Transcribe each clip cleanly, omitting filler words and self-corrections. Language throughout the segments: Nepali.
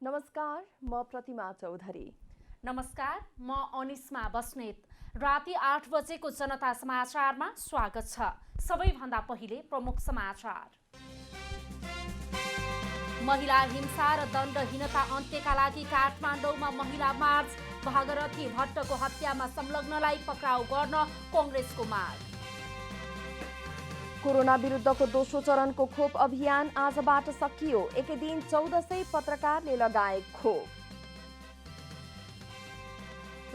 नमस्कार, म प्रतिमा चौधरी। नमस्कार, म अनिस्मा बस्नेत। राति 8 बजेको जनता समाचारमा स्वागत छ। सबैभन्दा पहिले प्रमुख समाचार। महिला हिंसा र दण्डहीनता अन्त्यका लागि काठमाडौँमा महिला मार्च। भागरथी भट्टको हत्यामा संलग्नलाई पक्राउ गर्न कांग्रेसको माग। कोरोना विरुद्धको दोस्रो चरणको खोप अभियान आजबाट सकियो। एकै दिन 1400 पत्रकारले लगाए खोप।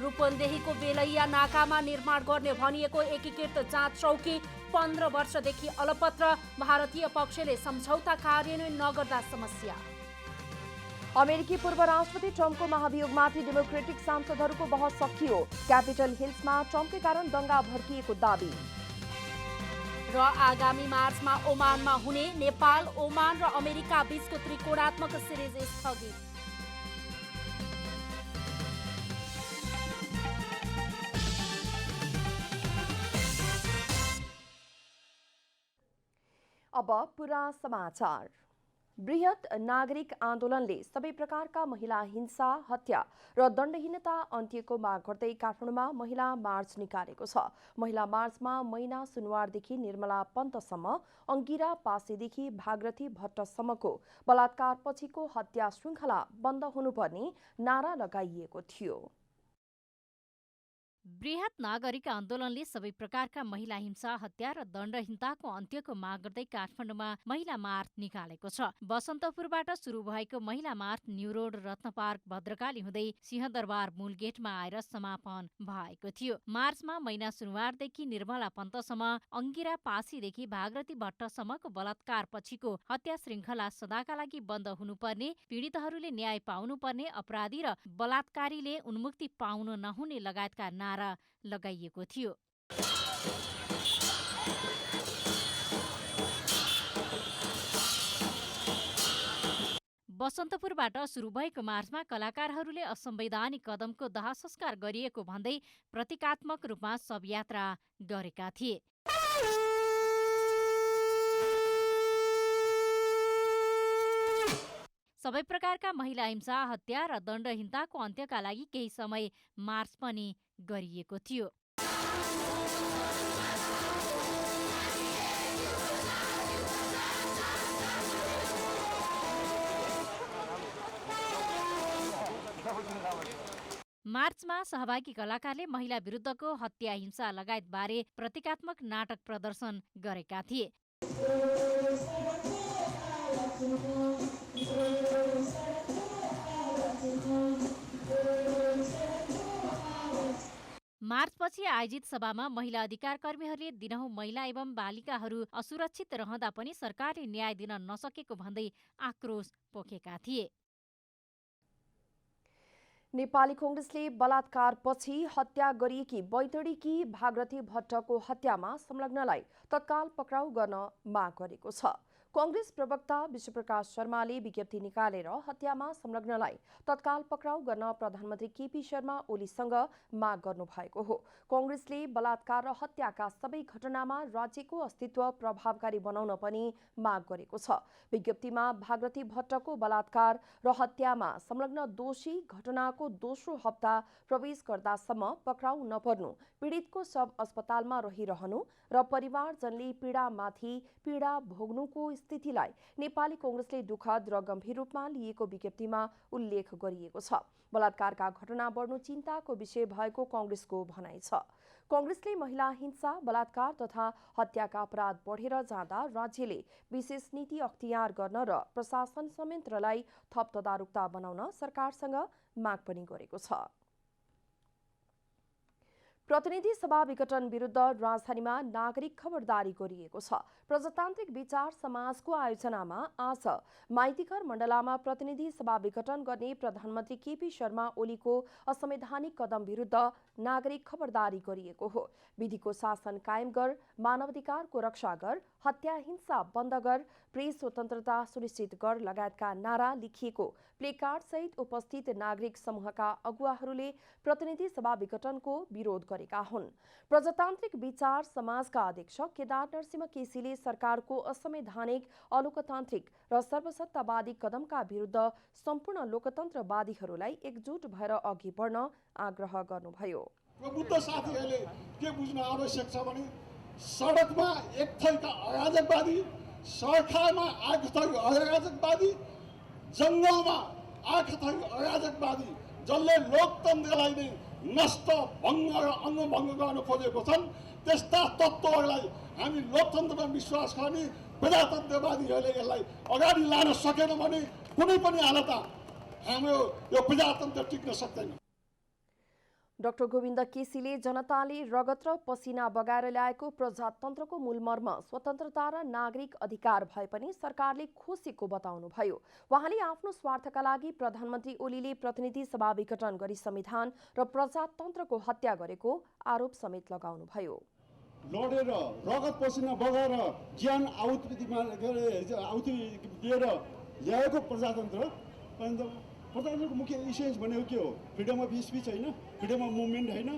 रूपन्देहीको बेलैया नाकामा निर्माण गर्ने भनिएको एकीकृत जाँच चौकी 15 वर्षदेखि अलपत्र। भारतीय पक्षले सम्झौता कार्यान्वयन नगर्दा समस्या। अमेरिकी पूर्व राष्ट्रपति ट्रम्पको महाभियोगमाथि डेमोक्रेटिक सांसदहरूको बहस सकियो। क्यापिटल हिल्समा ट्रम्पकै कारण दंगा भड्किएको दाबी। र आगामी मार्चमा ओमानमा हुने नेपाल, ओमान र अमेरिका बीचको त्रिकोणात्मक सिरिज स्थगित। अब पूरा समाचार। बृहत नागरिक आन्दोलनले सबै प्रकारका महिला हिंसा, हत्या र दण्डहीनता अन्त्यको माग गर्दै काठमाडौँमा महिला मार्च निकालेको छ। महिला मार्चमा मैना सुनवारदेखि निर्मला पन्तसम्म, अंगिरा पासीदेखि भागरथी भट्टसम्मको बलात्कारपछिको हत्या श्रृङ्खला बन्द हुनुपर्ने नारा लगाइएको थियो। बृहत नागरिक आन्दोलनले सबै प्रकारका महिला हिंसा, हत्या र दण्डहीनताको अन्त्यको माग गर्दै काठमाडौँमा महिला मार्च निकालेको छ। बसन्तपुरबाट सुरु भएको महिला मार्च न्यू रोड, रत्न पार्क, भद्रकाली हुँदै सिंहदरबार मूल गेटमा आएर समापन भएको थियो। मार्चमा मैना सुनवारदेखि निर्मला पन्तसम्म, अंगिरा पासीदेखि भागरथी भट्टसम्मको बलात्कार पछिको हत्या श्रृङ्खला सदाका लागि बन्द हुनुपर्ने, पीडितहरूले न्याय पाउनुपर्ने, अपराधी र बलात्कारीले उन्मुक्ति पाउन नहुने लगायतका नारा लगाइएको थियो। बसन्तपुरबाट सुरु भएको मार्चमा कलाकारहरूले असंवैधानिक कदमको दाह संस्कार गरिएको भन्दै प्रतीकात्मक रूपमा शवयात्रा गरेका थिए। सबै प्रकारका महिला हिंसा, हत्या र दण्डहीनताको अन्त्यका लागि केही समय मार्च पनि गरिएको थियो। मार्चमा सहभागी कलाकारले महिला विरुद्धको हत्या, हिंसा लगायत बारे प्रतीकात्मक नाटक प्रदर्शन गरेका थिए। मार्चपछि आयोजित सभामा महिला अधिकार कर्मीहरूले दिनहुँ महिला एवं बालिकाहरू असुरक्षित रहँदा पनि सरकारले न्याय दिन नसकेको भन्दै आक्रोश पोखेका थिए। नेपाली कांग्रेसले बलात्कारपछि हत्या गरिएकी बैतडीकी भागरथी भट्टको हत्यामा संलग्नलाई तत्काल पक्राउ गर्न माग गरेको छ। कांग्रेस प्रवक्ता विश्वप्रकाश शर्माले विज्ञप्ति निकालेर हत्यामा संलग्नलाई तत्काल पक्राउ गर्न प्रधानमन्त्री केपी शर्मा ओलीसँग माग गर्नुभएको हो। कांग्रेसले बलात्कार र हत्याका सबै घटनामा राज्यको अस्तित्व प्रभावकारी बनाउन पनि माग गरेको छ। विज्ञप्तिमा भागरथी भट्टको बलात्कार र हत्यामा संलग्न दोषी घटनाको दोस्रो हप्ता प्रवेश गर्दासम्म पक्राउ नपर्नु, पीडितको शव अस्पतालमा रहिरहनु र परिवारजनले पीडामाथि पीडा भोग्नुको स्थितिलाई नेपाली कांग्रेसले दुःखद र गम्भीर रूपमा लिएको विज्ञप्तिमा उल्लेख गरिएको छ। बलात्कारका घटना बढ्नु चिन्ताको विषय भएको कांग्रेसको भनाइ छ। कांग्रेसले महिला हिंसा, बलात्कार तथा हत्याका अपराध बढेर जाँदा राज्यले विशेष नीति अख्तियार गर्न र प्रशासन संयन्त्रलाई थप तदारुकता बनाउन सरकारसँग माग पनि गरेको छ। प्रतिनिधि सभा विघटन विरुद्ध राजधानीमा नागरिक खबरदारी गरिएको छ। प्रजातान्त्रिक विचार समाजको आयोजनामा आज माइतीघर मण्डलामा प्रतिनिधि सभा विघटन गर्ने प्रधानमन्त्री केपी शर्मा ओलीको असंवैधानिक कदम विरुद्ध नागरिक खबरदारी गरिएको हो। विधिको शासन कायम गर, मानवाधिकारको रक्षा गर, हत्या हिंसा बन्द गर, प्रेस स्वतन्त्रता सुनिश्चित गर लगायतका नारा लेखिएको प्लेकार्ड सहित उपस्थित नागरिक समूहका अगुवाहरूले प्रतिनिधि सभा विघटनको विरोध गरेका हुन्। प्रजातान्त्रिक विचार समाजका अध्यक्ष केदार नरसिंह केसीले सरकारको असंवैधानिक, अलोकतान्त्रिक र सर्वसत्तावादी कदमका विरुद्ध सम्पूर्ण लोकतन्त्रवादीहरूलाई एकजुट भएर अघि बढ्न आग्रह गर्नुभयो। प्रबुद्ध साथीहरूले के बुझ्न आवश्यक छ भने सडकमा एक थैका अराजकवादी, सरकारमा आठ थै अराजकवादी, जङ्गलमा आठ थै अराजकवादी जसले लोकतन्त्रलाई नै नष्ट, भङ्ग र अङ्गभङ्ग गर्न खोजेको छन्, त्यस्ता तत्त्वहरूलाई हामी लोकतन्त्रमा विश्वास गर्ने प्रजातन्त्रवादीहरूले यसलाई अगाडि लान सकेन भने कुनै पनि हालतमा हाम्रो यो प्रजातन्त्र टिक्न सक्दैन। डाक्टर गोविन्द केसीले जनताले रगत र पसिना बगाएर ल्याएको प्रजातन्त्रको मूलमर्म स्वतन्त्रता र नागरिक अधिकार भए पनि सरकारले खोसेको बताउनुभयो। उहाँले आफ्नो स्वार्थका लागि प्रधानमन्त्री ओलीले प्रतिनिधि सभा विघटन गरी संविधान र प्रजातन्त्रको हत्या गरेको आरोप समेत लगाउनुभयो। लडेर रगत पसिना बगाएर ज्यान आहुति दिएर ल्याएको प्रजातन्त्रको मुख्य इसेन्स भनेको के हो? फ्रिडम अफ स्पिच होइन, फ्रिडम अफ मुभमेन्ट होइन,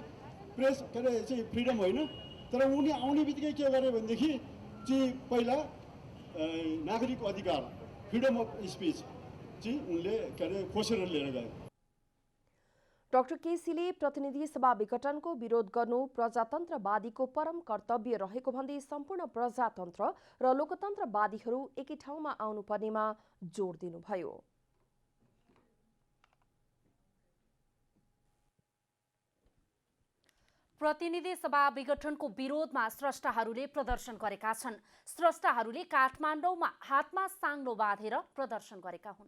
प्रेस के अरे चाहिँ फ्रिडम होइन। तर उनी आउने बित्तिकै के गरे भनेदेखि चाहिँ पहिला नागरिक अधिकार, फ्रिडम अफ स्पिच चाहिँ उनले के अरे खोसेर लिएर गए। डाक्टर केसीले प्रतिनिधि सभा विघटनको विरोध गर्नु प्रजातन्त्रवादीको परम कर्तव्य रहेको भन्दै सम्पूर्ण प्रजातन्त्र र लोकतन्त्रवादीहरू एकै ठाउँमा आउनुपर्नेमा जोड दिनुभयो। प्रतिनिधि सभा विघटनको विरोधमा स्रष्टाहरूले प्रदर्शन गरेका छन्। स्रष्टाहरूले काठमाडौँमा हातमा साङ्लो बाँधेर प्रदर्शन गरेका हुन्।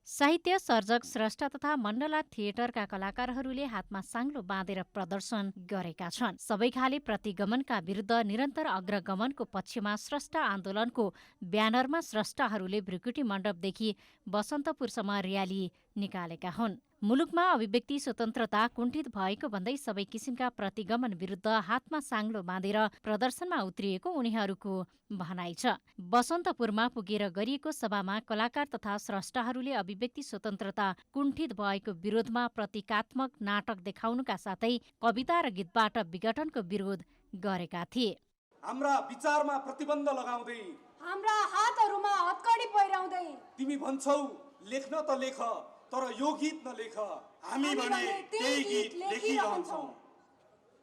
साहित्य सर्जक, स्रष्टा तथा मण्डला थिएटरका कलाकारहरूले हातमा साङ्लो बाँधेर प्रदर्शन गरेका छन्। सबै खाले प्रतिगमनका विरुद्ध निरन्तर अग्रगमनको पक्षमा स्रष्टा आन्दोलनको ब्यानरमा स्रष्टाहरूले भ्रिकुटी मण्डपदेखि बसन्तपुरसम्म र्याली निकालेका हुन्। मुलुकमा अभिव्यक्ति स्वतन्त्रता कुण्ठित भएको भन्दै सबै किसिमका प्रतिगमन विरुद्ध हातमा साङ्लो बाँधेर प्रदर्शनमा उत्रिएको उनीहरूको भनाइ छ। बसन्तपुरमा पुगेर गरिएको सभामा कलाकार तथा स्रष्टाहरूले अभिव्यक्ति स्वतन्त्रता कुण्ठित भएको विरोधमा प्रतीकात्मक नाटक देखाउनुका साथै कविता र गीतबाट विघटनको विरोध गरेका थिए। हाम्रा विचारमा प्रतिबन्ध लगाउँदै, हाम्रा हातहरूमा हत्कडी पहिराउँदै, तिमी भन्छौ लेख्न त लेख तर यो गीत नलेख, हामी भने त्यही गीत लेखिरहन्छौँ।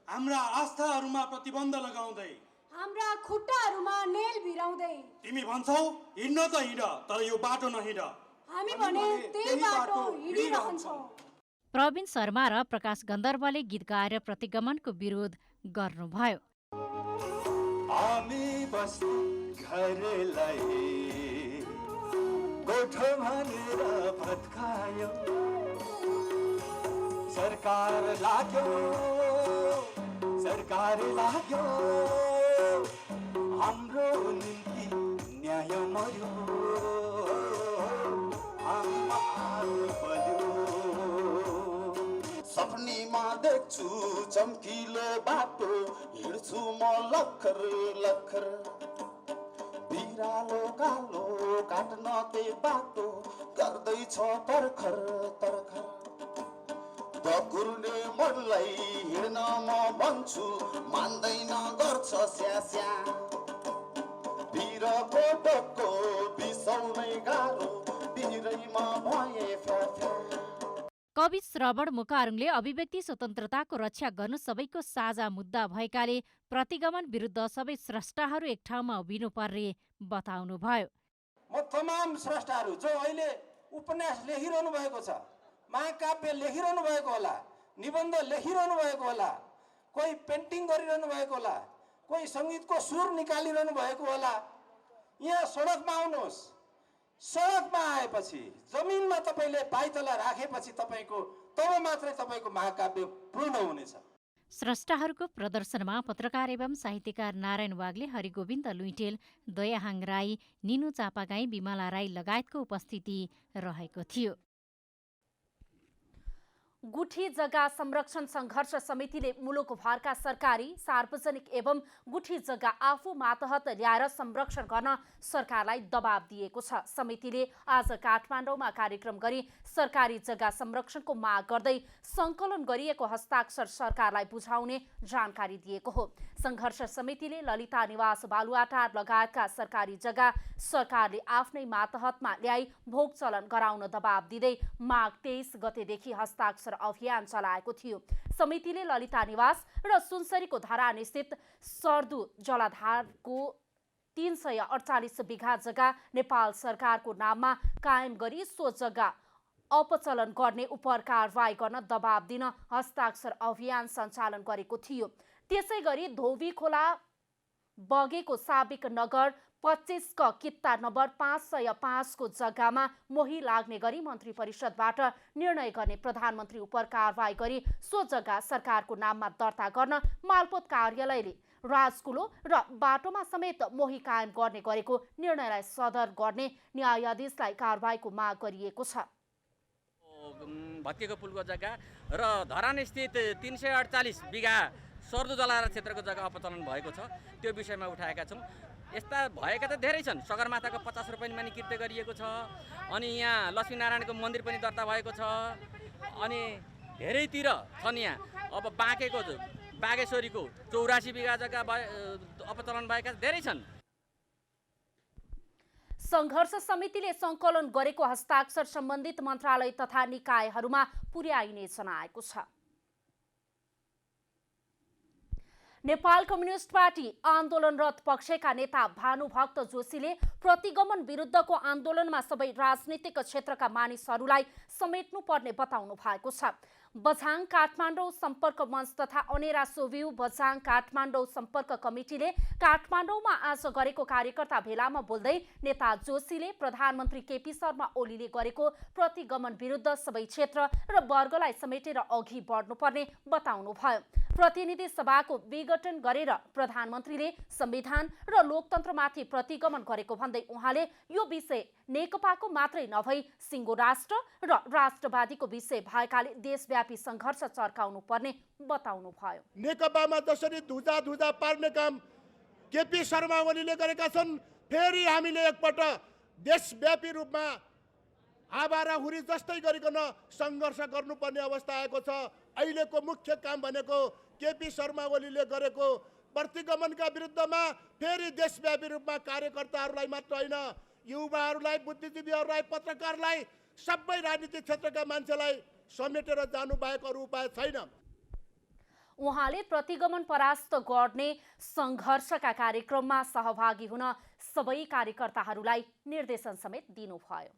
हाम्रा आस्थाहरूमा प्रतिबन्ध लगाउँदै, हाम्रा खुट्टाहरूमा नेल भिराउँदै, तिमी भन्छौ हिँड्न त हिँड तर यो बाटो नहिँड, हामी भने त्यही बाटो हिँडिरहन्छौँ। प्रवीण शर्मा र प्रकाश गन्धर्वले गीत गाएर प्रतिगमनको विरोध गर्नुभयो। हामी बस्ती घरलाई गोठो भनेर भत्कायो, सरकार लाग्यो हाम्रो निम्ति न्याय मर्यो, सपनीमा देख्छु चम्किलो बाटो, हिँड्छु म लखर लखर, बिरालो कालो काट्न त्यही बाटो गर्दैछ तर्खर तर्खर, दकुर्ने मनलाई हिँड्न म भन्छु मान्दैन गर्छ स्यास्या, बिरको टोको बिसाउनै गाह्रो बिरैमा भए फ्याफ्या। कवि श्रवण मुकारुङले अभिव्यक्ति स्वतन्त्रताको रक्षा गर्नु सबैको साझा मुद्दा भएकाले प्रतिगमन विरुद्ध सबै स्रष्टाहरू एक ठाउँमा उभिनुपर्ने बताउनुभयो। म तमाम स्रष्टाहरू जो अहिले उपन्यास लेखिरहनु भएको छ, महाकाव्य लेखिरहनु भएको होला, निबन्ध लेखिरहनु भएको होला, कोही पेन्टिङ गरिरहनु भएको होला, कोही सङ्गीतको सुर निकालिरहनु भएको होला, यहाँ सडकमा आउनुहोस्। सडकमा आएपछि, जमिनमा तपाईँले पाइतला राखेपछि तब मात्रै तपाईँको महाकाव्य पूर्ण हुनेछ। स्रष्टाहरूको प्रदर्शनमा पत्रकार एवं साहित्यकार नारायण वाग्ले, हरिगोविन्द लुइटेल, दयाहाङ राई, निनु चापागाई, बिमला राई लगायतको उपस्थिति रहेको थियो। गुठी जग्गा संरक्षण सङ्घर्ष समितिले मुलुकभरका सरकारी सार्वजनिक एवं गुठी जग्गा आफू मातहत ल्याएर संरक्षण गर्न सरकारलाई दबाब दिएको छ। समितिले आज काठमाडौँमा कार्यक्रम गरी सरकारी जग्गा संरक्षणको माग गर्दै सङ्कलन गरिएको हस्ताक्षर सरकारलाई बुझाउने जानकारी दिएको हो। सङ्घर्ष समितिले ललिता निवास बालुवाटार लगायतका सरकारी जग्गा सरकारले आफ्नै मातहतमा ल्याई भोग चलन गराउन दबाब दिँदै माघ 23 गतेदेखि हस्ताक्षर अभियान चलाएको थियो। समितिले ललिता निवास र सुनसरीको धरान स्थित सर्दु जलाधारको 348 बिघा जग्गा नेपाल सरकारको नाममा कायम गरी सो जग्गा अपचलन गर्ने उपर कारवाही गर्न दबाब दिन हस्ताक्षर अभियान सञ्चालन गरेको थियो। त्यसै गरी धोबी खोला बगेको साबिक नगर 25 क कित्ता नम्बर 505 को जग्गामा मोही लाग्ने गरी मन्त्री परिषदबाट निर्णय गर्ने प्रधानमन्त्री उपर कारवाही गरी सो जग्गा सरकारको नाममा दर्ता गर्न मालपोत कार्यालयले राजकुलो र बाटोमा समेत मोही कायम गर्ने गरेको निर्णयलाई सदर गर्ने न्यायाधीशलाई कारवाहीको माग गरिएको छ। भत्किएको पुलको जग्गा र धरान स्थित 348 बिघा सर्दु जलाधार क्षेत्रको जग्गा अपचलन भएको छ, त्यो विषयमा उठाएका छौँ। यस्ता भएका त धेरै छन्। सगरमाथाको 50 रुपैयाँमा नि कृत्य गरिएको छ, अनि यहाँ लक्ष्मीनारायणको मन्दिर पनि दर्ता भएको छ, अनि धेरैतिर छन्। यहाँ अब बाँकेको बागेश्वरीको 84 बिघा जग्गा अपचलन भएका धेरै छन्। सङ्घर्ष समितिले सङ्कलन गरेको हस्ताक्षर सम्बन्धित मन्त्रालय तथा निकायहरूमा पुर्याइने जनाएको छ। नेपाल कम्युनिस्ट पार्टी आन्दोलनरत पक्षका नेता भानुभक्त जोशीले प्रतिगमन विरुद्धको आन्दोलनमा सबै राजनीतिक क्षेत्रका मानिसहरूलाई समेट्नुपर्ने बताउनु भएको छ। बझाङ काठमाडौँ सम्पर्क मञ्च तथा अनेरा सोभियु बझाङ काठमाडौँ सम्पर्क कमिटीले काठमाडौँमा आज गरेको कार्यकर्ता भेलामा बोल्दै नेता जोशीले प्रधानमन्त्री केपी शर्मा ओलीले गरेको प्रतिगमन विरुद्ध सबै क्षेत्र र वर्गलाई समेटेर अघि बढ्नुपर्ने बताउनुभयो। प्रतिनिधि सभाको विघटन गरेर प्रधानमन्त्रीले संविधान र लोकतन्त्रमाथि प्रतिगमन गरेको भन्दै उहाँले यो विषय नेकपाको मात्रै नभई सिङ्गो राष्ट्र र राष्ट्रवादीको विषय भएकाले देशव्यापी सङ्घर्ष चर्काउनु पर्ने बताउनु भयो। नेकपामा जसरी धुजा पार्ने काम केपी शर्मा ओलीले गरेका छन्, फेरि हामीले एकपल्ट देशव्यापी रूपमा आवाराहुरी जस्तै गरिकन सङ्घर्ष गर्नुपर्ने अवस्था आएको छ। अहिलेको मुख्य काम भनेको केपी शर्मा ओलीले गरेको प्रतिगमनका विरुद्धमा फेरि देशव्यापी रूपमा कार्यकर्ताहरूलाई मात्र होइन, युवाहरूलाई, बुद्धिजीवीहरूलाई, पत्रकारलाई, सबै राजनीतिक क्षेत्रका मान्छेलाई समेटेर जानु बाहेक अरू उपाय छैन। उहाँले प्रतिगमन परास्त गर्ने सङ्घर्षका कार्यक्रममा सहभागी हुन सबै कार्यकर्ताहरूलाई निर्देशन समेत दिनुभयो।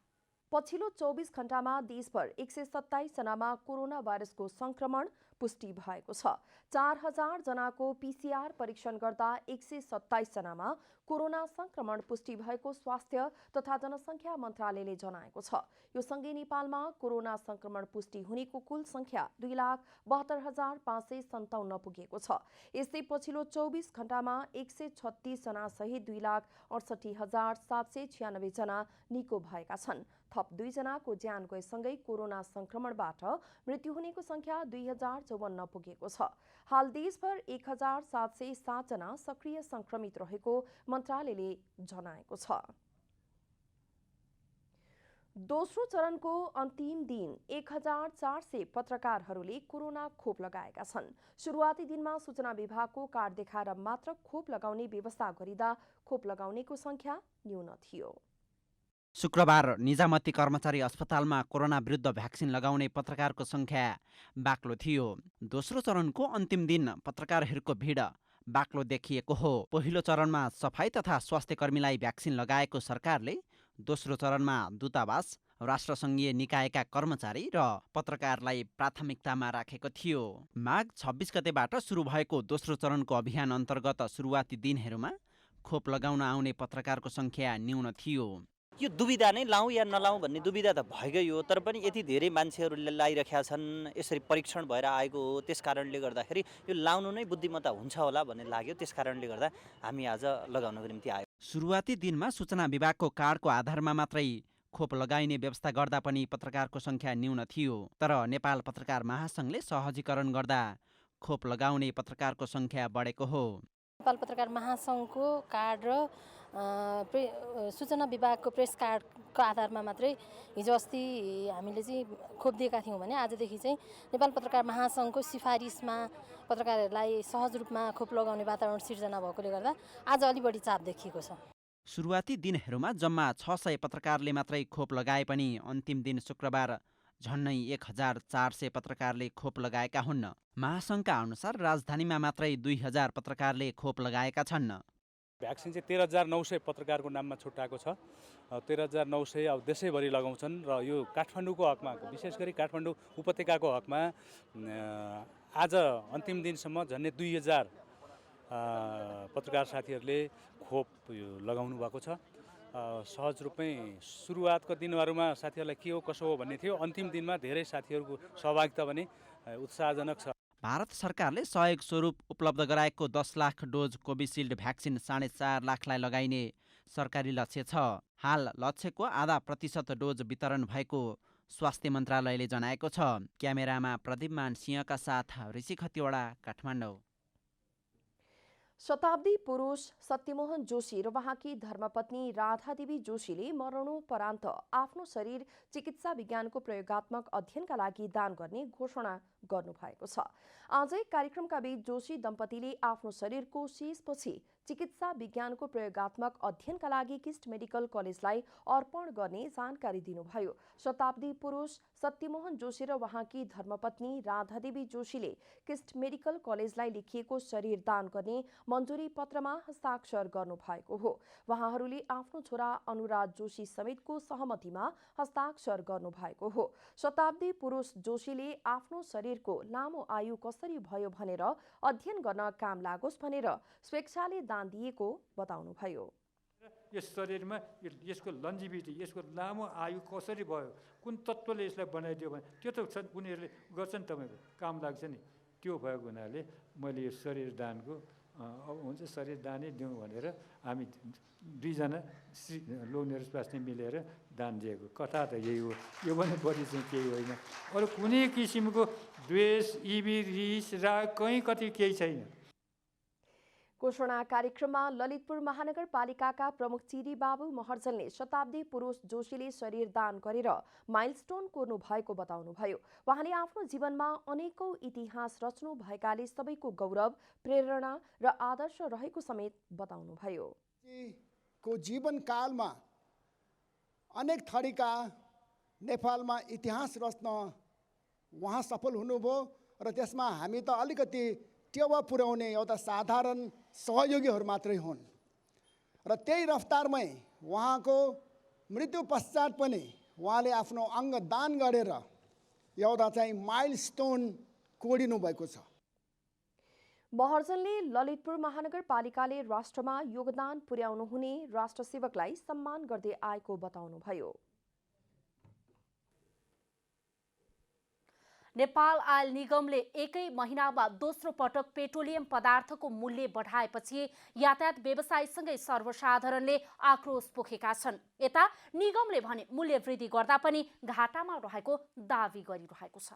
पछिल्लो 24 घण्टामा देशभर 127 जनामा कोरोना भाइरसको संक्रमण पुष्टि भएको छ। 4000 जनाको पीसीआर परीक्षण गर्दा 127 जनामा कोरोना संक्रमण पुष्टि भएको स्वास्थ्य तथा जनसङ्ख्या मन्त्रालयले जनाएको छ। यो सँगै नेपालमा कोरोना संक्रमण पुष्टि हुनेको कुल संख्या 2,72,557 पुगेको छ। यस्तै पछिल्लो 24 घण्टामा 136 जना सहित 2,68,796 जना निको भएका छन्। थप 2 जनाको ज्यान गएसँगै कोरोना संक्रमणबाट मृत्यु हुनेको संख्या 2054 पुगेको छ। हाल देशभर 1707 जना सक्रिय संक्रमित रहेको मन्त्रालयले जनाएको छ। दोस्रो चरणको अन्तिम दिन 1400 पत्रकारहरूले कोरोना खोप लगाएका छन्। सुरुवाती दिनमा सूचना विभागको कार्ड देखाएर मात्र खोप लगाउने व्यवस्था गरिँदा खोप लगाउनेको संख्या न्यून थियो। शुक्रबार निजामती कर्मचारी अस्पतालमा कोरोना विरुद्ध भ्याक्सिन लगाउने पत्रकारको संख्या बाक्लो थियो। दोस्रो चरणको अन्तिम दिन पत्रकारहरूको भिड बाक्लो देखिएको हो। पहिलो चरणमा सफाई तथा स्वास्थ्य कर्मीलाई भ्याक्सिन लगाएको सरकारले दोस्रो चरणमा दूतावास, राष्ट्रसङ्घीय निकायका कर्मचारी र पत्रकारलाई प्राथमिकतामा राखेको थियो। माघ 26 गतेबाट सुरु भएको दोस्रो चरणको अभियान अन्तर्गत सुरुवाती दिनहरूमा खोप लगाउन आउने पत्रकारको संख्या न्यून थियो। यो दुविधा नै लाउँ या नलाउँ भन्ने दुविधा त भएकै हो, तर पनि यति धेरै मान्छेहरूले लाइरहेका छन्, यसरी परीक्षण भएर आएको हो, त्यस कारणले गर्दाखेरि यो लाउनु नै बुद्धिमत्ता हुन्छ होला भन्ने लाग्यो। त्यस कारणले गर्दा हामी आज लगाउनको निम्ति आयो। सुरुवाती दिनमा सूचना विभागको कार्डको आधारमा मात्रै खोप लगाइने व्यवस्था गर्दा पनि पत्रकारको सङ्ख्या न्यून थियो। तर नेपाल पत्रकार महासङ्घले सहजीकरण गर्दा खोप लगाउने पत्रकारको सङ्ख्या बढेको हो। नेपाल पत्रकार महासङ्घको कार्ड र सूचना विभागको प्रेस कार्डको आधारमा मात्रै हिजो अस्ति हामीले चाहिँ खोप दिएका थियौँ भने आजदेखि चाहिँ नेपाल पत्रकार महासङ्घको सिफारिसमा पत्रकारहरूलाई सहज रूपमा खोप लगाउने वातावरण सिर्जना भएकोले गर्दा आज अलि बढी चाप देखिएको छ। सुरुवाती दिनहरूमा जम्मा 600 पत्रकारले मात्रै खोप लगाए पनि अन्तिम दिन शुक्रबार झन्नै 1400 पत्रकारले खोप लगाएका हुन्। महासङ्घका अनुसार राजधानीमा मात्रै 2000 पत्रकारले खोप लगाएका छन्। भ्याक्सिन चाहिँ 13,900 पत्रकारको नाममा छुट्याएको छ। 13,900 अब देशैभरि लगाउँछन् र यो काठमाडौँको हकमा, विशेष गरी काठमाडौँ उपत्यकाको हकमा आज अन्तिम दिनसम्म झन्डै 2000 पत्रकार साथीहरूले खोप लगाउनु भएको छ। सहज रूपमै सुरुवातको दिनहरूमा साथीहरूलाई के हो कसो हो भन्ने थियो। अन्तिम दिनमा धेरै साथीहरूको सहभागिता पनि उत्साहजनक छ। भारत सरकारले सहयोग स्वरूप उपलब्ध गराएको 10 लाख डोज कोभिसिल्ड भ्याक्सिन 4.5 लाखलाई लगाइने सरकारी लक्ष्य छ। हाल लक्ष्यको आधा प्रतिशत डोज वितरण भएको स्वास्थ्य मन्त्रालयले जनाएको छ। क्यामेरामा प्रदीपमान सिंहका साथ ऋषि खतिवडा, काठमाडौँ। शताब्दी पुरुष सत्यमोहन जोशी र उहाँकी धर्मपत्नी राधादेवी जोशीले मरणोपरान्त आफ्नो शरीर चिकित्सा विज्ञानको प्रयोगात्मक अध्ययनका लागि दान गर्ने घोषणा गर्नुभएको छ। आजै कार्यक्रमका बीच जोशी दम्पतिले आफ्नो शरीरको शेषपछि चिकित्सा विज्ञानको प्रयोगात्मक अध्ययनका लागि किस्ट मेडिकल कलेजलाई अर्पण गर्ने जानकारी दिनुभयो। शताब्दी पुरुष सत्यमोहन जोशी र उहाँकी धर्मपत्नी राधादेवी जोशीले किस्ट मेडिकल कलेजलाई लेखिएको शरीर दान गर्ने मञ्जुरी पत्रमा हस्ताक्षर गर्नुभएको हो। उहाँहरूले आफ्नो छोरा अनुराग जोशी समेतको सहमतिमा हस्ताक्षर गर्नुभएको हो। शताब्दी पुरुष जोशीले आफ्नो शरीरको लामो आयु कसरी भयो भनेर अध्ययन गर्न काम लागोस् भनेर स्वेच्छाले दान दिएको बताउनुभयो। यस शरीरमा यसको लन्जिभिटी, यसको लामो आयु कसरी भयो, कुन तत्त्वले यसलाई बनाइदियो भने त्यो त उनीहरूले गर्छन्, तपाईँको काम लाग्छ नि। त्यो भएको हुनाले मैले यो शरीर दानको हुन्छ शरीर दानै दिउँ भनेर हामी दुईजना लोग्नेर स्वास्थ्य मिलेर दान दिएको कथा त यही हो। यो पनि बढी चाहिँ केही होइन। अरू कुनै किसिमको द्वेष, इबी, रिस, राग कहीँ कति केही छैन। घोषणा कार्यक्रममा ललितपुर महानगरपालिकाका प्रमुख चिरी बाबु महर्जनले शताब्दी पुरुष जोशीले शरीर दान गरेर माइलस्टोन कोर्नु भएको बताउनुभयो। उहाँले आफ्नो जीवनमा अनेकौं इतिहास रच्नु भएकाले सबैको गौरव, प्रेरणा र आदर्श रहेको समेत बताउनुभयो। को जीवनकालमा अनेक थरीका नेपालमा इतिहास रच्न उहाँ सफल हुनुभयो र त्यसमा हामी त अलिकति टेवा पुर्याउने एउटा साधारण सहयोगीहरू मात्रै हुन् र त्यही रफ्तारमै उहाँको मृत्यु पश्चात पनि उहाँले आफ्नो अङ्ग दान गरेर एउटा चाहिँ माइलस्टोन कोडिनु भएको छ। महर्जनले ललितपुर महानगरपालिकाले राष्ट्रमा योगदान पुर्याउनु हुने राष्ट्र सेवकलाई सम्मान गर्दै आएको बताउनुभयो। नेपाल आयल निगमले एकै महिनामा दोस्रो पटक पेट्रोलियम पदार्थको मूल्य बढाएपछि यातायात व्यवसायीसँगै सर्वसाधारणले आक्रोश पोखेका छन्। यता निगमले भने मूल्य वृद्धि गर्दा पनि घाटामा रहेको दावी गरिरहेको छ।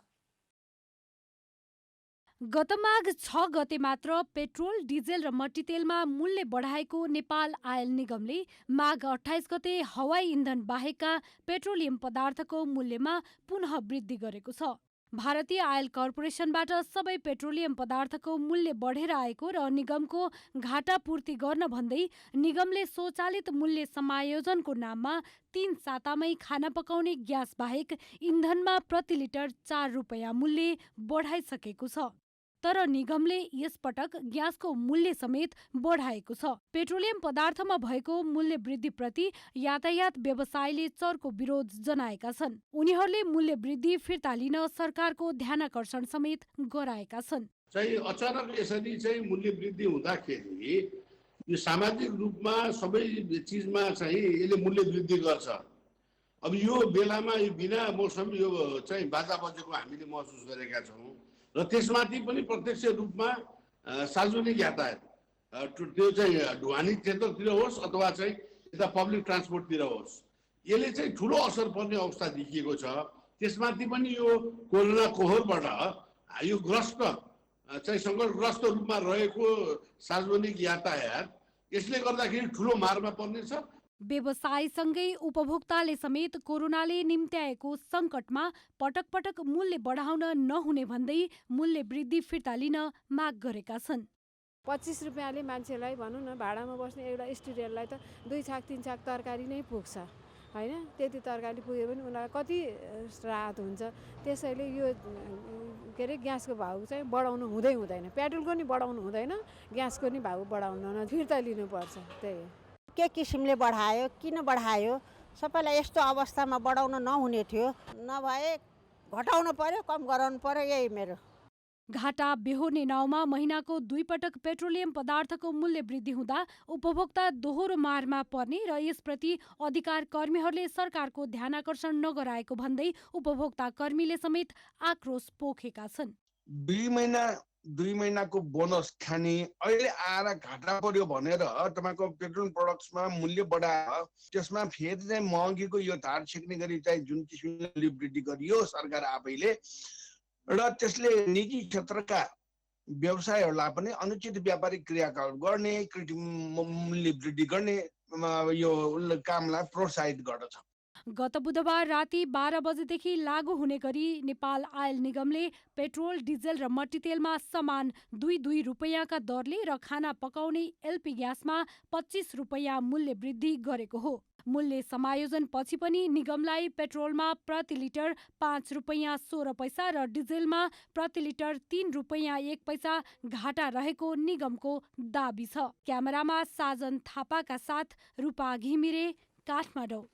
गत माघ 6 गते मात्र पेट्रोल, डिजेल र मट्टीतेलमा मूल्य बढाएको नेपाल आयल निगमले माघ 28 गते हवाई इन्धन बाहेकका पेट्रोलियम पदार्थको मूल्यमा पुनः वृद्धि गरेको छ। भारतीय आयल कर्पोरेसनबाट सबै पेट्रोलियम पदार्थको मूल्य बढेर आएको र निगमको घाटा पूर्ति गर्न भन्दै निगमले स्वचालित मूल्य समायोजनको नाममा 3 सातामै खाना पकाउने ग्यास बाहेक इन्धनमा प्रति लिटर 4 रुपैयाँ मूल्य बढाइसकेको छ। तर निगमले यसपटक ग्यासको मूल्य समेत बढाएको छ। पेट्रोलियम पदार्थमा भएको मूल्य वृद्धिप्रति यातायात व्यवसायीले चर्को विरोध जनाएका छन्। उनीहरूले मूल्य वृद्धि फिर्ता लिन सरकारको ध्यानाकर्षण समेत गराएका छन्। अचानक यसरी चाहिँ मूल्य वृद्धि हुँदाखेरि यो सामाजिक रूपमा सबै चिजमा चाहिँ यसले मूल्य वृद्धि गर्छ। अब यो बेलामा यो बिना मौसम यो चाहिँ बाजा बजेको हामीले महसुस गरेका छौँ र त्यसमाथि पनि प्रत्यक्ष रूपमा सार्वजनिक यातायात त्यो चाहिँ ढुवानी क्षेत्रतिर होस् अथवा चाहिँ यता पब्लिक ट्रान्सपोर्टतिर होस्, यसले चाहिँ ठुलो असर पर्ने अवस्था देखिएको छ। त्यसमाथि पनि यो कोरोना कोहरबाट यो ग्रस्त चाहिँ सङ्कटग्रस्त रूपमा रहेको सार्वजनिक यातायात यसले गर्दाखेरि ठुलो मारमा पर्नेछ। व्यवसायसँगै उपभोक्ताले समेत कोरोनाले निम्त्याएको सङ्कटमा पटक पटक मूल्य बढाउन नहुने भन्दै मूल्य वृद्धि फिर्ता लिन माग गरेका छन्। 25 रुपियाँले मान्छेलाई भनौँ न भाडामा बस्ने एउटा स्टुडेन्टलाई त 2 छाक 3 छाक तरकारी नै पुग्छ हैन। त्यति तरकारी पुग्यो भने उनीहरूलाई कति राहत हुन्छ। त्यसैले यो के अरे ग्यासको भाउ चाहिँ बढाउनु हुँदैन। पेट्रोलको नि बढाउनु हुँदैन, ग्यासको नि भाउ बढाउन फिर्ता लिनुपर्छ। त्यही के किसिमले बढायो, किन बढायो, सबैलाई यस्तो अवस्थामा बढाउन नहुने थियो। नभए घटाउनु पर्यो, कम गराउनु पर्यो, यही मेरो। घाटा बेहोर्ने नाउँमा महिनाको 2 पटक पेट्रोलियम पदार्थको मूल्य वृद्धि हुँदा उपभोक्ता दोहोरो मारमा पर्ने र यसप्रति अधिकार कर्मीहरूले सरकारको ध्यानाकर्षण नगराएको भन्दै उपभोक्ता कर्मीले समेत आक्रोश पोखेका छन्। 2 महिनाको बोनस खाने, अहिले आएर घाटा पर्यो भनेर तपाईँको पेट्रोल प्रोडक्ट्समा मूल्य बढाएर त्यसमा फेरि चाहिँ महँगीको यो धार छेक्ने गरी चाहिँ जुन किसिमले मूल्य वृद्धि गरियो सरकार आफैले, र त्यसले निजी क्षेत्रका व्यवसायहरूलाई पनि अनुचित व्यापारिक क्रियाकलाप गर्ने, कृत्रिम मूल्य वृद्धि गर्ने यो कामलाई प्रोत्साहित गर्दछ। गत बुधबार राति 12 बजेदेखि लागू हुने गरी नेपाल आयल निगमले पेट्रोल, डिजेल र मट्टीतेलमा समान 2 रुपैयाँका दरले र खाना पकाउने एलपी ग्यासमा 25 रुपैयाँ मूल्य वृद्धि गरेको हो। मूल्य समायोजन पछि पनि निगमलाई पेट्रोलमा प्रति लिटर 5 रुपैयाँ 16 पैसा र डिजेलमा प्रति लिटर 3 रुपैयाँ 1 पैसा घाटा रहेको निगमको दाबी छ। क्यामेरामा साजन थापाका साथ रूपा घिमिरे, काठमाडौँ।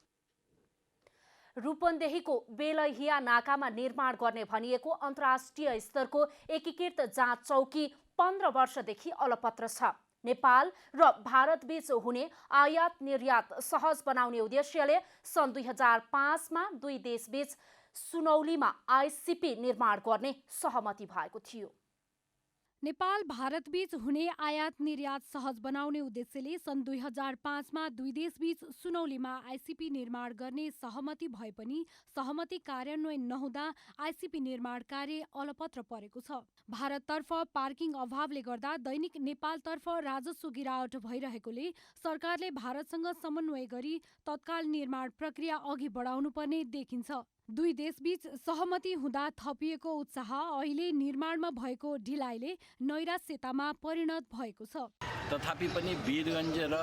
रूपन्देहीको बेलहिया नाकामा निर्माण गर्ने भनिएको अन्तर्राष्ट्रिय स्तरको एकीकृत जाँच चौकी 15 वर्षदेखि अलपत्र छ। नेपाल र भारतबीच हुने आयात निर्यात सहज बनाउने उद्देश्यले सन् 2005 मा दुई देशबीच सुनौलीमा आईसीपी निर्माण गर्ने सहमति भएको थियो। नेपाल भारतबीच हुने आयात निर्यात सहज बनाउने उद्देश्यले सन् 2005 मा दुई देशबीच सुनौलीमा आईसीपी निर्माण गर्ने सहमति भए पनि सहमति कार्यान्वयन नहुँदा आईसीपी निर्माण कार्य अलपत्र परेको छ। भारततर्फ पार्किङ अभावले गर्दा दैनिक नेपालतर्फ राजस्व गिरावट भइरहेकोले सरकारले भारतसँग समन्वय गरी तत्काल निर्माण प्रक्रिया अघि बढाउनुपर्ने देखिन्छ। दुई देशबीच सहमति हुँदा थपिएको उत्साह अहिले निर्माणमा भएको ढिलाइले नैराश्यतामा परिणत भएको छ। तथापि पनि वीरगञ्ज र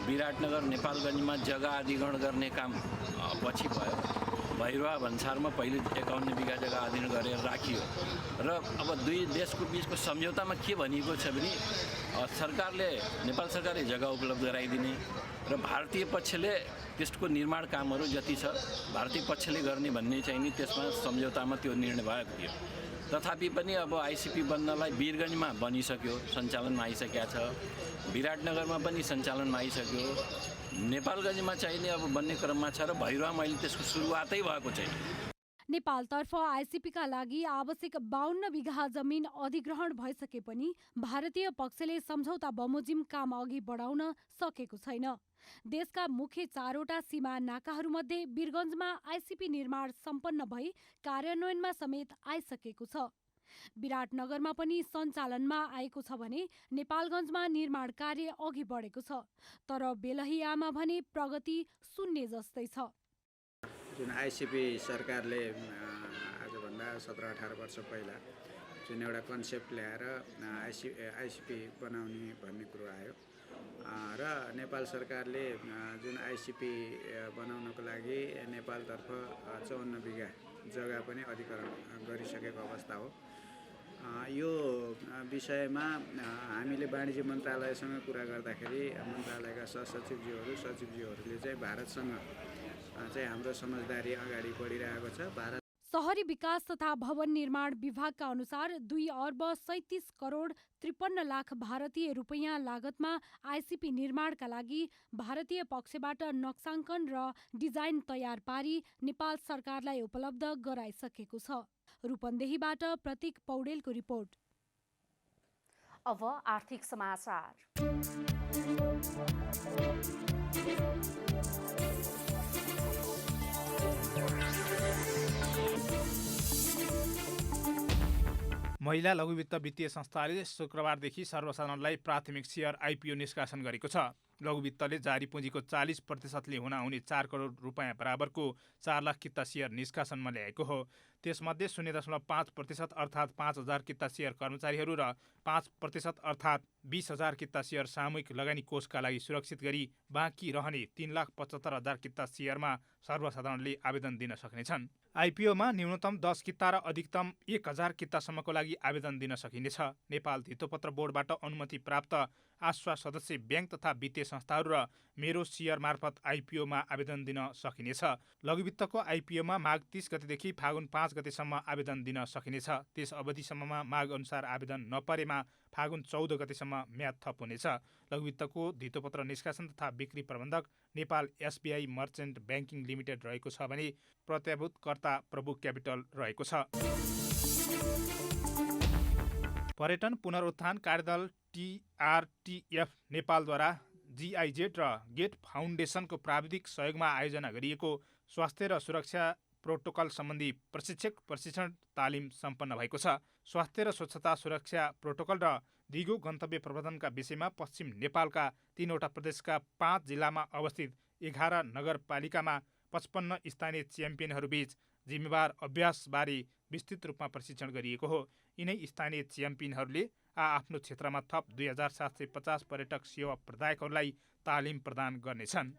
विराटनगर नेपालगञ्जमा जग्गा अधिग्रहण गर्ने काम पछि भयो। भैरवा भन्सारमा पहिले 51 बिघा जग्गा अधिग्रहण गरेर राखियो र अब दुई देशको बीचको सम्झौतामा के भनिएको छ भने सरकारले, नेपाल सरकारले जग्गा उपलब्ध गराइदिने र भारतीय पक्षले त्यसको निर्माण कामहरू जति छ भारतीय पक्षले गर्ने भन्ने चाहिँ नि त्यसमा सम्झौतामा त्यो निर्णय भएको थियो। तथापि पनि अब आईसीपी बन्नलाई वीरगञ्जमा बनिसक्यो, सञ्चालनमा आइसकेको छ, विराटनगरमा पनि सञ्चालनमा आइसक्यो, नेपालगञ्जमा चाहिँ नि अब बन्ने क्रममा छ र भैरवामा अहिले त्यसको सुरुवातै भएको छैन। नेपालतर्फ आईसीपीका लागि आवश्यक 52 बिघा जमिन अधिग्रहण भइसके पनि भारतीय पक्षले सम्झौता बमोजिम काम अघि बढाउन सकेको छैन। देशका मुख्य 4वटा सीमा नाकाहरूमध्ये वीरगञ्जमा आईसीपी निर्माण सम्पन्न भई कार्यान्वयनमा समेत आइसकेको छ। विराटनगरमा पनि सञ्चालनमा आएको छ भने नेपालगञ्जमा निर्माण कार्य अघि बढेको छ, तर बेलहियामा भने प्रगति शून्य जस्तै छ। जुन आईसीपी सरकारले आजभन्दा 17-18 वर्ष पहिला जुन एउटा कन्सेप्ट ल्याएर आईसीपी बनाउने भन्ने कुरो आयो र नेपाल सरकारले जुन आईसीपी बनाउनको लागि नेपालतर्फ 54 बिघा जग्गा पनि अधिग्रहण गरिसकेको अवस्था हो। यो विषयमा हामीले वाणिज्य मन्त्रालयसँग कुरा गर्दाखेरि मन्त्रालयका सहसचिवज्यूहरू सचिवज्यूहरूले चाहिँ भारतसँग चाहिँ हाम्रो समझदारी अगाडि बढिरहेको छ। भारत शहरी विकास तथा भवन निर्माण विभागका अनुसार 2 अर्ब 37 करोड 53 लाख भारतीय रुपैयाँ लागतमा आईसीपी निर्माणका लागि भारतीय पक्षबाट नक्साङ्कन र डिजाइन तयार पारी नेपाल सरकारलाई उपलब्ध गराइसकेको छ। रूपन्देहीबाट प्रतीक पौडेलको रिपोर्ट। अब आर्थिक समाचार। महिला लघुवित्त वित्तीय संस्थाले शुक्रबारदेखि सर्वसाधारणलाई प्राथमिक सेयर आइपिओ निष्कासन गरेको छ। लघुवित्तले जारी पुँजीको 40%ले हुन आउने 4 करोड रुपियाँ बराबरको 4 लाख किता सेयर निष्कासनमा ल्याएको हो। त्यसमध्ये 0.5% अर्थात् 5,000 किता सेयर कर्मचारीहरू र 5% अर्थात् 20,000 किता सेयर सामूहिक लगानी कोषका लागि सुरक्षित गरी बाँकी रहने 3,75,000 किता सेयरमा सर्वसाधारणले आवेदन दिन सक्नेछन्। आइपिओमा न्यूनतम 10 किता र अधिकतम 1,000 कितासम्मको लागि आवेदन दिन सकिनेछ। नेपाल धितोपत्र बोर्डबाट अनुमति प्राप्त आश्वा सदस्य ब्याङ्क तथा वित्तीय संस्थाहरू र मेरो सेयर मार्फत आइपिओमा आवेदन दिन सकिनेछ। लघुवित्तको आइपिओमा माघ 30 गतेदेखि फागुन 5 गतेसम्म आवेदन दिन सकिनेछ। त्यस अवधिसम्ममा माग अनुसार आवेदन नपरेमा फागुन 14 गतेसम्म म्याद थप हुनेछ। लघुवित्तको धितोपत्र निष्कासन तथा बिक्री प्रबन्धक Nepal SBI merchant banking limited रहेको छ भने प्रत्याभूतकर्ता प्रभु क्यापिटल रहेको छ। पर्यटन पुनरुत्थान कार्यदल TRTF नेपालद्वारा GIZ र गेट फाउन्डेसनको प्राविधिक सहयोगमा आयोजना गरिएको स्वास्थ्य र सुरक्षा प्रोटोकल सम्बन्धी प्रशिक्षण तालिम सम्पन्न भएको छ। स्वास्थ्य र स्वच्छता सुरक्षा प्रोटोकल र दिगो गन्तव्य प्रबन्धनका विषयमा पश्चिम नेपालका 3वटा प्रदेशका 5 जिल्लामा अवस्थित 11 नगरपालिकामा 55 स्थानीय च्याम्पियनहरूबीच जिम्मेवार अभ्यासबारे विस्तृत रूपमा प्रशिक्षण गरिएको हो। यिनै स्थानीय च्याम्पियनहरूले आफ्नो क्षेत्रमा थप 2,750 पर्यटक सेवा प्रदायकहरूलाई तालिम प्रदान गर्नेछन्।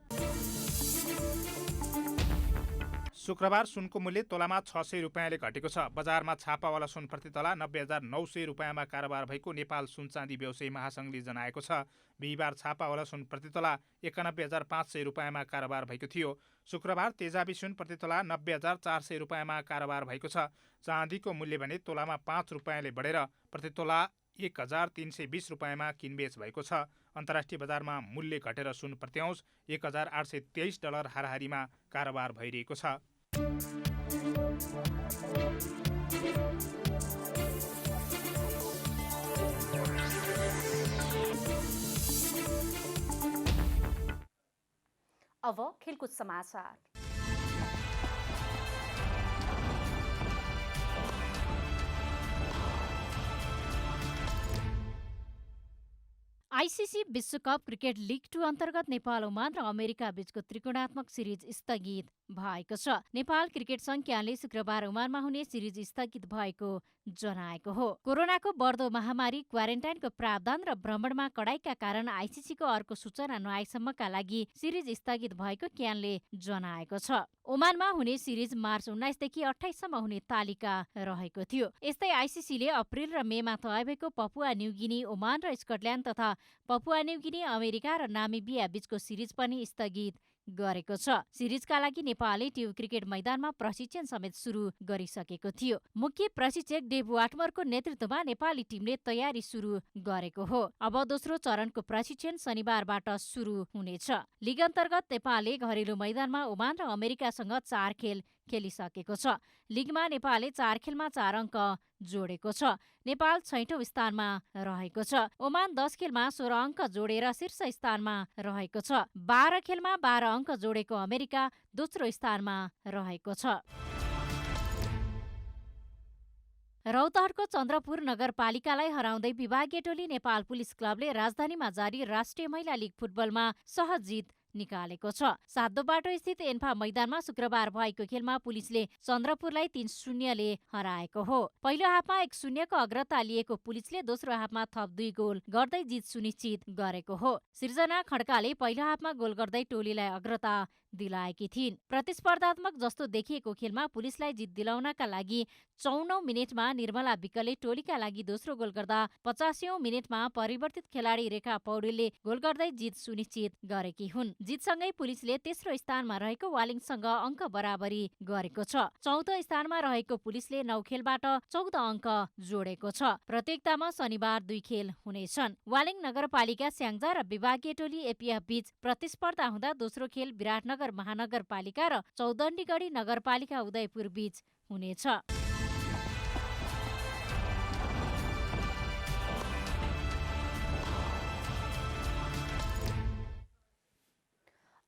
शुक्रबार सुनको मूल्य तोलामा 600 रुपियाँले घटेको छ। बजारमा छापावाला सुन प्रति तोला 90,900 रुपियाँमा कारोबार भएको नेपाल सुन चाँदी व्यवसायी महासङ्घले जनाएको छ। बिहिबार छापावाला सुन प्रति तोला 91,500 रुपियाँमा कारोबार भएको थियो। शुक्रबार तेजाबी सुन प्रति तोला 90,400 रुपियाँमा कारोबार भएको छ। चाँदीको मूल्य भने तोलामा 5 रुपियाँले बढेर प्रति तोला 1,320 रुपियाँमा किनबेच भएको छ। अन्तर्राष्ट्रिय बजारमा मूल्य घटेर सुन प्रति औँस $1,823 हाराहारीमा कारोबार भइरहेको छ। अब खेलकुद समाचार। आइसिसी विश्वकप क्रिकेट लिग 2 अन्तर्गत नेपाल ओमान र अमेरिका बीचको त्रिकोणात्मक सिरिज स्थगित भएको छ। नेपाल क्रिकेट संघले शुक्रबार ओमानमा हुने सिरिज स्थगित भएको जनाएको हो। कोरोनाको बढ्दो महामारी, क्वारेन्टाइनको प्रावधान र भ्रमणमा कडाइका कारण आइसिसीको अर्को सूचना नआएसम्मका लागि सिरिज स्थगित भएको क्यानले जनाएको छ। ओमानमा हुने सिरिज मार्च 19 देखि 28 सम्म हुने तालिका रहेको थियो। यस्तै आइसिसीले अप्रिल र मेमा तय भएको पपुवा न्युगिनी, ओमान र स्कटल्यान्ड तथा पपुवा न्युगिनी, अमेरिका र नामिबिया बीचको सिरिज पनि स्थगित गरेको छ। सिरिजका लागि नेपालले ट्युब क्रिकेट मैदानमा प्रशिक्षण समेत सुरु गरिसकेको थियो। मुख्य प्रशिक्षक डेभ वाटमरको नेतृत्वमा नेपाली टिमले तयारी सुरु गरेको हो। अब दोस्रो चरणको प्रशिक्षण शनिबारबाट सुरु हुनेछ। लिग अन्तर्गत नेपालले घरेलु मैदानमा ओमान र अमेरिकासँग 4 खेल खेलिसकेको छ। लिगमा नेपालले 4 खेलमा 4 अङ्क जोडेको छ। नेपाल 6औं स्थानमा रहेको छ। ओमान 10 खेलमा 16 अङ्क जोडेर शीर्ष स्थानमा रहेको छ। 12 खेलमा 12 अङ्क जोडेको अमेरिका दोस्रो स्थानमा रहेको छ। रौतहटको चन्द्रपुर नगरपालिकालाई हराउँदै विभागीय टोली नेपाल पुलिस क्लबले राजधानीमा जारी राष्ट्रिय महिला लीग फुटबलमा सहज जित निकालेको छ। सातोबाटो स्थित एन्फा मैदानमा शुक्रबार भएको खेलमा पुलिसले चन्द्रपुरलाई 3-0 ले हराएको हो। पहिलो हाफमा 1-0 को अग्रता लिएको पुलिसले दोस्रो हाफमा थप 2 गोल गर्दै जित सुनिश्चित गरेको हो। सृजना खड्काले पहिलो हाफमा गोल गर्दै टोलीलाई अग्रता दिलाएकी थिइन्। प्रतिस्पर्धात्मक जस्तो देखिएको खेलमा पुलिसलाई जित दिलाउनका लागि 54औं मिनेटमा निर्मला विकले टोलीका लागि दोस्रो गोल गर्दा 85औं मिनेटमा परिवर्तित खेलाडी रेखा पौडेलले गोल गर्दै जित सुनिश्चित गरेकी हुन्। जितसँगै पुलिसले तेस्रो स्थानमा रहेको वालिङसँग अङ्क बराबरी गरेको छ। चौथो स्थानमा रहेको पुलिसले 9 खेलबाट 14 अङ्क जोडेको छ। प्रतियोगितामा शनिबार 2 खेल हुनेछन्। वालिङ नगरपालिका स्याङ्जा र विभागीय टोली एपिएफ बीच प्रतिस्पर्धा हुँदा दोस्रो खेल विराटनगर महानगरपालिका र चौदण्डीगढी नगरपालिका उदयपुर बीच हुनेछ।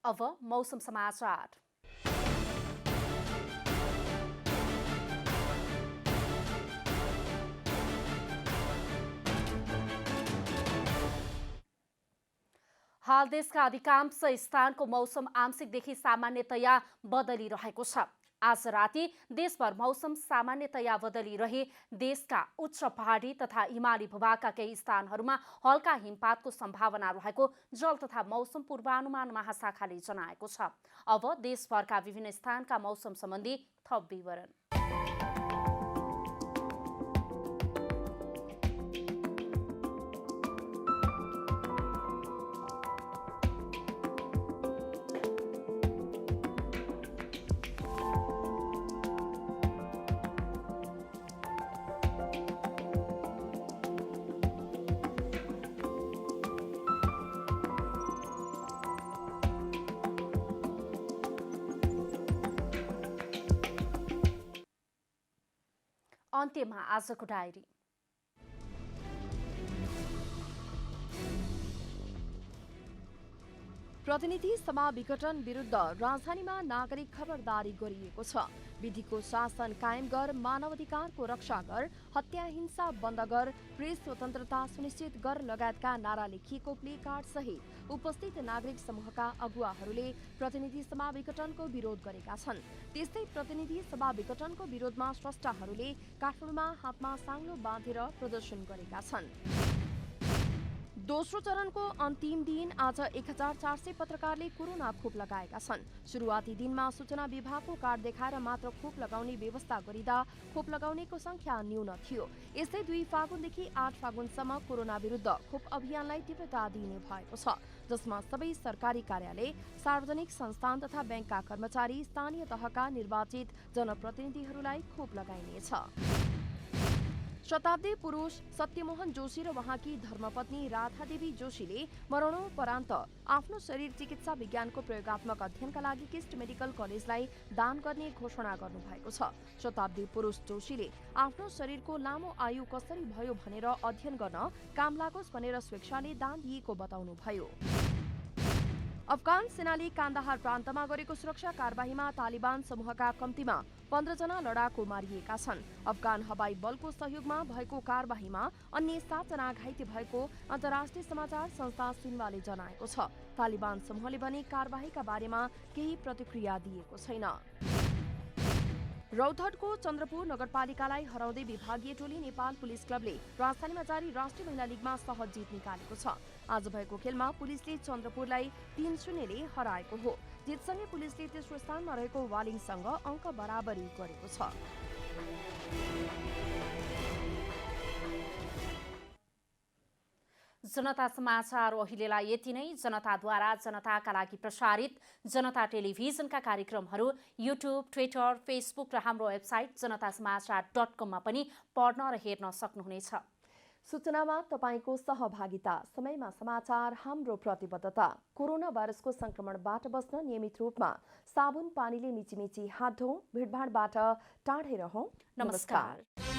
अब मौसम समाचार। हाल देशका अधिकांश स्थानको मौसम आंशिकदेखि सामान्यतया बदलिरहेको छ। आज राति देशभर मौसम सामान्यतया बदलिरहे देशका उच्च पहाडी तथा हिमाली भूभागका केही स्थानहरूमा हल्का हिमपातको सम्भावना रहेको जल तथा मौसम पूर्वानुमान महाशाखाले जनाएको छ। अब देशभरका विभिन्न स्थानका मौसम सम्बन्धी थप विवरण। अन्त्यमा आजको डायरी। प्रतिनिधि सभा विघटन विरुद्ध राजधानीमा नागरिक खबरदारी गरिएको छ। विधिको शासन कायम गर, मानवाधिकारको रक्षा गर, हत्या हिंसा बन्द गर, प्रेस स्वतन्त्रता सुनिश्चित गर लगायतका नारा लेखिएको प्ले कार्ड सहित उपस्थित नागरिक समूहका अगुवाहरूले प्रतिनिधि सभा विघटनको विरोध गरेका छन्। त्यस्तै प्रतिनिधि सभा विघटनको विरोधमा स्रष्टाहरूले काठमाडौँमा हातमा साङ्लो बाँधेर प्रदर्शन गरेका छन्। दोस्रो चरणको अन्तिम दिन आज 1400 पत्रकारले कोरोना खोप लगाएका छन्। सुरुवाती दिनमा सूचना विभागको कार्ड देखाएर मात्र खोप लगाउने व्यवस्था गरिँदा खोप लगाउनेको संख्या न्यून थियो। यस्तै 2 फागुनदेखि 8 फागुनसम्म कोरोना विरुद्ध खोप अभियानलाई तीव्रता दिइने भएको छ, जसमा सबै सरकारी कार्यालय, सार्वजनिक संस्थान तथा बैंकका कर्मचारी, स्थानीय तहका निर्वाचित जनप्रतिनिधिहरूलाई खोप लगाइनेछ। शताब्दी पुरुष सत्यमोहन जोशी र उहाँकी धर्मपत्नी राधादेवी जोशीले मरणोपरान्त आफ्नो शरीर चिकित्सा विज्ञानको प्रयोगात्मक अध्ययनका लागि किस्ट मेडिकल कलेजलाई दान गर्ने घोषणा गर्नुभएको छ। शताब्दी पुरुष जोशीले आफ्नो शरीरको लामो आयु कसरी भयो भनेर अध्ययन गर्न काम लागोस् भनेर स्वेच्छाले दान दिएको बताउनुभयो। अफगान सेनाले कान्दाहार प्रान्तमा गरेको सुरक्षा कारबाहीमा तालिबान समूहका कम्तीमा 15 जना लडाकु मारिएका छन्। अफगान हवाई बलको सहयोगमा भएको कारबाहीमा अन्य 7 जना घाइते भएको अन्तर्राष्ट्रिय समाचार संस्था सिन्वाले जनाएको छ। तालिबान समूहले भने कारबाहीका बारेमा केही प्रतिक्रिया दिएको छैन। रौतहटको चन्द्रपुर नगरपालिकालाई हराउँदै विभागीय टोली नेपाल पुलिस क्लबले राजधानीमा जारी राष्ट्रिय महिला लीगमा सहज जित निकालेको छ। आज भएको खेलमा पुलिसले चन्द्रपुरलाई 3-0 ले हराएको हो। जितसँगै पुलिसले तेस्रो स्थानमा रहेको वालिङसँग अङ्क बराबरी गरेको छ। जनता समाचार अहिलेलाई यति नै। जनताद्वारा जनताका लागि प्रसारित जनता टेलिभिजनका कार्यक्रमहरू युट्युब, ट्विटर, फेसबुक र हाम्रो वेबसाइट जनतासमाचार.com मा पनि पढ्न र हेर्न सक्नुहुनेछ। सूचनामा तपाईको सहभागिता, समयमा समाचार हाम्रो प्रतिबद्धता। कोरोना भाइरसको संक्रमणबाट बस्न नियमित रूपमा साबुन पानीले मिचिमिची हात धौँ, भिडभाडबाट टाढै रहौं। नमस्कार।